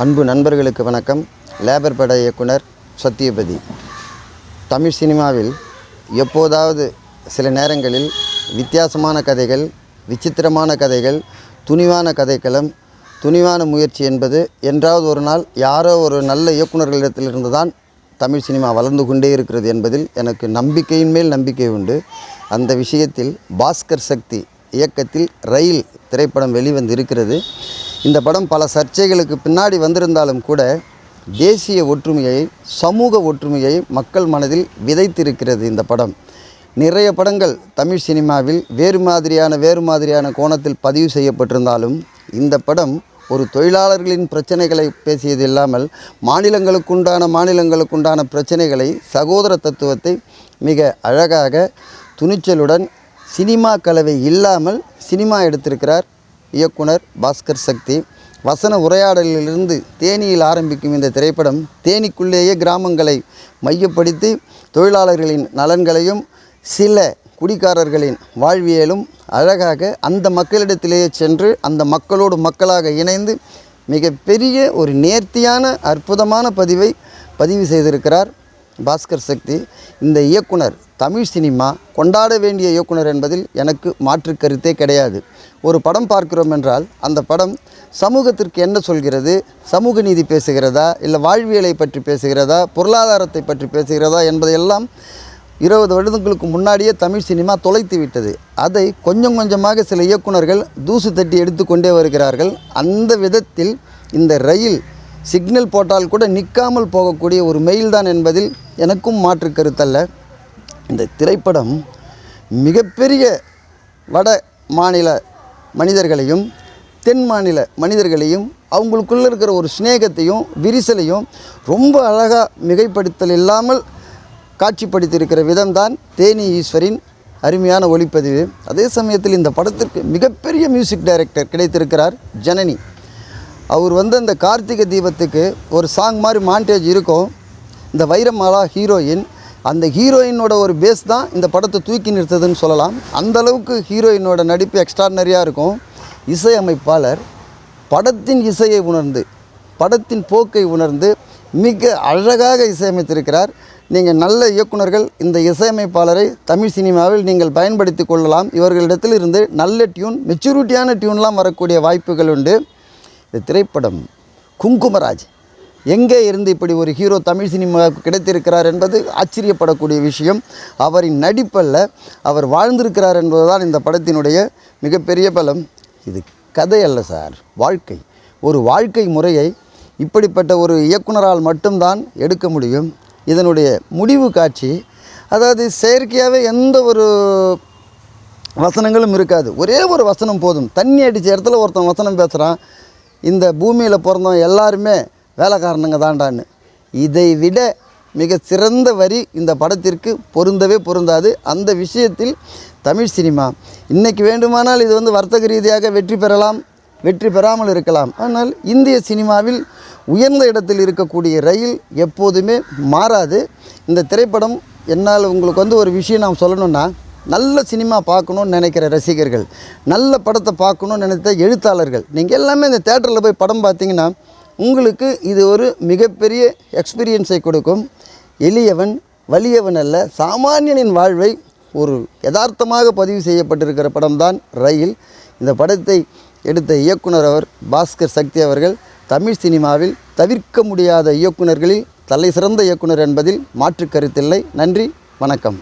அன்பு நண்பர்களுக்கு வணக்கம். லேபர் பட இயக்குனர் சத்யபதி. தமிழ் சினிமாவில் எப்போதாவது சில நேரங்களில் வித்தியாசமான கதைகள், விசித்திரமான கதைகள், துணிவான கதைக்களம், துணிவான முயற்சி என்பது என்றாவது ஒரு நாள் யாரோ ஒரு நல்ல இயக்குநர்களிடத்திலிருந்து தான் தமிழ் சினிமா வளர்ந்து கொண்டே இருக்கிறது என்பதில் எனக்கு நம்பிக்கையின் மேல் நம்பிக்கை உண்டு. அந்த விஷயத்தில் பாஸ்கர் சக்தி இயக்கத்தில் ரயில் திரைப்படம் வெளிவந்து இருக்கிறது. இந்த படம் பல சர்ச்சைகளுக்கு பின்னாடி வந்திருந்தாலும் கூட தேசிய ஒற்றுமையை, சமூக ஒற்றுமையை மக்கள் மனதில் விதைத்திருக்கிறது இந்த படம். நிறைய படங்கள் தமிழ் சினிமாவில் வேறு மாதிரியான கோணத்தில் பதிவு செய்யப்பட்டிருந்தாலும் இந்த படம் ஒரு தொழிலாளர்களின் பிரச்சனைகளை பேசியது இல்லாமல் மாநிலங்களுக்குண்டான பிரச்சனைகளை, சகோதர தத்துவத்தை மிக அழகாக, துணிச்சலுடன், சினிமா கலவை இல்லாமல் சினிமா எடுத்திருக்கிறார் இயக்குனர் பாஸ்கர் சக்தி. வசன உரையாடலிலிருந்து தேனியில் ஆரம்பிக்கும் இந்த திரைப்படம் தேனிக்குள்ளேயே கிராமங்களை மையப்படுத்தி தொழிலாளர்களின் நலன்களையும் சில குடிகாரர்களின் வாழ்வியலும் அழகாக அந்த மக்களிடத்திலேயே சென்று அந்த மக்களோடு மக்களாக இணைந்து மிகப்பெரிய ஒரு நேர்த்தியான அற்புதமான பதிவு செய்திருக்கிறார் பாஸ்கர் சக்தி. இந்த இயக்குனர் தமிழ் சினிமா கொண்டாட வேண்டிய இயக்குனர் என்பதில் எனக்கு மாற்று கருத்தே கிடையாது. ஒரு படம் பார்க்கிறோம் என்றால் அந்த படம் சமூகத்திற்கு என்ன சொல்கிறது, சமூக நீதி பேசுகிறதா, இல்லை வாழ்வியலை பற்றி பேசுகிறதா, பொருளாதாரத்தை பற்றி பேசுகிறதா என்பதையெல்லாம் 20 வருடங்களுக்கு முன்னாடியே தமிழ் சினிமா தொலைத்து விட்டது. அதை கொஞ்சம் கொஞ்சமாக சில இயக்குனர்கள் தூசு தட்டி எடுத்து கொண்டே வருகிறார்கள். அந்த விதத்தில் இந்த ரயில் சிக்னல் போட்டால் கூட நிற்காமல் போகக்கூடிய ஒரு மெயில் தான் என்பதில் எனக்கும் மாற்று கருத்தல்ல. இந்த திரைப்படம் மிகப்பெரிய வட மாநில மனிதர்களையும் தென் மாநில மனிதர்களையும் அவங்களுக்குள்ளே இருக்கிற ஒரு ஸ்நேகத்தையும் விரிசலையும் ரொம்ப அழகாக மிகைப்படுத்தல் இல்லாமல் காட்சிப்படுத்தியிருக்கிற விதம்தான் தேனி ஈஸ்வரின் அருமையான ஒளிப்பதிவு. அதே சமயத்தில் இந்த படத்திற்கு மிகப்பெரிய மியூசிக் டைரக்டர் கிடைத்திருக்கிறார் ஜனனி. அவர் அந்த கார்த்திகை தீபத்துக்கு ஒரு சாங் மாதிரி மாண்டேஜ் இருக்கும். இந்த வைரமாலா ஹீரோயின், அந்த ஹீரோயினோட ஒரு பேஸ் தான் இந்த படத்தை தூக்கி நிறுத்ததுன்னு சொல்லலாம். அந்தளவுக்கு ஹீரோயினோட நடிப்பு எக்ஸ்ட்ராடனரியாக இருக்கும். இசையமைப்பாளர் படத்தின் இசையை உணர்ந்து, படத்தின் போக்கை உணர்ந்து மிக அழகாக இசையமைத்திருக்கிறார். நீங்கள் நல்ல இயக்குனர்கள் இந்த இசையமைப்பாளரை தமிழ் சினிமாவில் நீங்கள் பயன்படுத்தி கொள்ளலாம். இவர்களிடத்தில் இருந்து நல்ல டியூன், மெச்சூரிட்டியான டியூன்லாம் வரக்கூடிய வாய்ப்புகள் உண்டு. இந்த திரைப்படம் குங்குமராஜ் எங்கே இருந்து இப்படி ஒரு ஹீரோ தமிழ் சினிமாவுக்கு கிடைத்திருக்கிறார் என்பது ஆச்சரியப்படக்கூடிய விஷயம். அவரின் நடிப்பல்ல, அவர் வாழ்ந்திருக்கிறார் என்பதுதான் இந்த படத்தினுடைய மிகப்பெரிய பலம். இது கதை அல்ல சார், வாழ்க்கை. ஒரு வாழ்க்கை முறையை இப்படிப்பட்ட ஒரு இயக்குனரால் மட்டும்தான் எடுக்க முடியும். இதனுடைய முடிவு காட்சி, அதாவது செயற்கையாகவே எந்த ஒரு வசனங்களும் இருக்காது. ஒரே ஒரு வசனம் போதும். தண்ணி அடித்த இடத்துல ஒருத்தன் வசனம் பேசுகிறான், இந்த பூமியில் பிறந்தவன் எல்லாருமே வேலைக்காரனுங்க தாண்டான்னு. இதை விட மிக சிறந்த வரி இந்த படத்திற்கு பொருந்தாது. அந்த விஷயத்தில் தமிழ் சினிமா இன்றைக்கி வேண்டுமானால் இது வர்த்தக ரீதியாக வெற்றி பெறலாம், வெற்றி பெறாமல் இருக்கலாம். ஆனால் இந்திய சினிமாவில் உயர்ந்த இடத்தில் இருக்கக்கூடிய ரயில் எப்போதுமே மாறாது. இந்த திரைப்படம் என்னால் உங்களுக்கு ஒரு விஷயம் நான் சொல்லணுன்னா, நல்ல சினிமா பார்க்கணுன்னு நினைக்கிற ரசிகர்கள், நல்ல படத்தை பார்க்கணுன்னு நினைத்த எழுத்தாளர்கள், நீங்கள் எல்லாமே இந்த தேட்டரில் போய் படம் பார்த்தீங்கன்னா உங்களுக்கு இது ஒரு மிகப்பெரிய எக்ஸ்பீரியன்ஸை கொடுக்கும். எளியவன் வலியவன் அல்ல, சாமானியனின் வாழ்வை ஒரு யதார்த்தமாக பதிவு செய்யப்பட்டிருக்கிற படம்தான் ரயில். இந்த படத்தை எடுத்த இயக்குனர் அவர் பாஸ்கர் சக்தி அவர்கள் தமிழ் சினிமாவில் தவிர்க்க முடியாத இயக்குனர்களில் தலை சிறந்த இயக்குனர் என்பதில் மாற்று கருத்தில்லை. நன்றி, வணக்கம்.